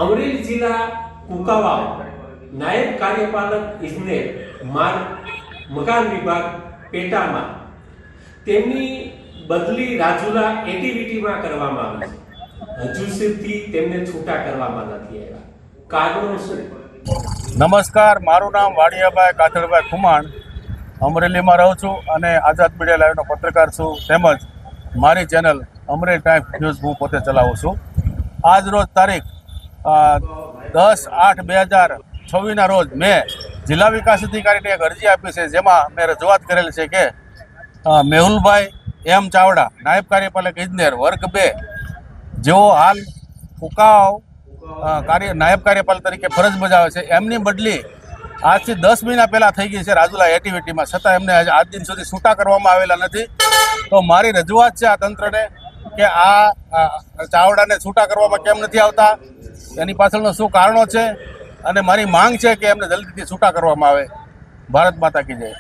અમરેલી જિલ્લા કુકાવાવ નાયબ કાર્યપાલક ઇજનેર મકાન વિભાગ પેટામાં તેમની બદલી રાજુલા એટીવીટીમાં કરવામાં આવી છે. હજુ સુધી તેમને છૂટા કરવામાં નથી આવ્યા. કારણો શું? નમસ્કાર, મારું નામ વાડિયાભાઈ કાથડભાઈ ખુમાણ, અમરેલીમાં રહું છું અને આઝાદ મીડિયા લાઈવનો પત્રકાર છું, તેમજ મારી ચેનલ અમરેલી ટાઈમ્સ ન્યૂઝ હું પોતે ચલાવું છું. આજ રોજ તારીખ 10/8/2026ના રોજ મેં જિલ્લા વિકાસ અધિકારીને એક અરજી આપી છે, જેમાં મેં રજૂઆત કરેલ છે કે મેહુલભાઈ એમ ચાવડા, નાયબ કાર્યપાલક ઇજનેર વર્ગ 2, જેઓ હાલ કુકાવાવ નાયબ કાર્યપાલક તરીકે ફરજ બજાવે છે, એમની બદલી આજથી 10 મહિના પહેલાં થઈ ગઈ છે રાજુલા એટીવીટીમાં, છતાં એમને આજ દિન સુધી છૂટા કરવામાં આવેલા નથી. તો મારી રજૂઆત છે આ તંત્રને કે આ ચાવડાને છૂટા કરવામાં કેમ નથી આવતા, એની પાછળનો શું કારણો છે, અને મારી માંગ છે કે એમને જલ્દીથી છૂટા કરવામાં આવે. ભારત માતા કી જય.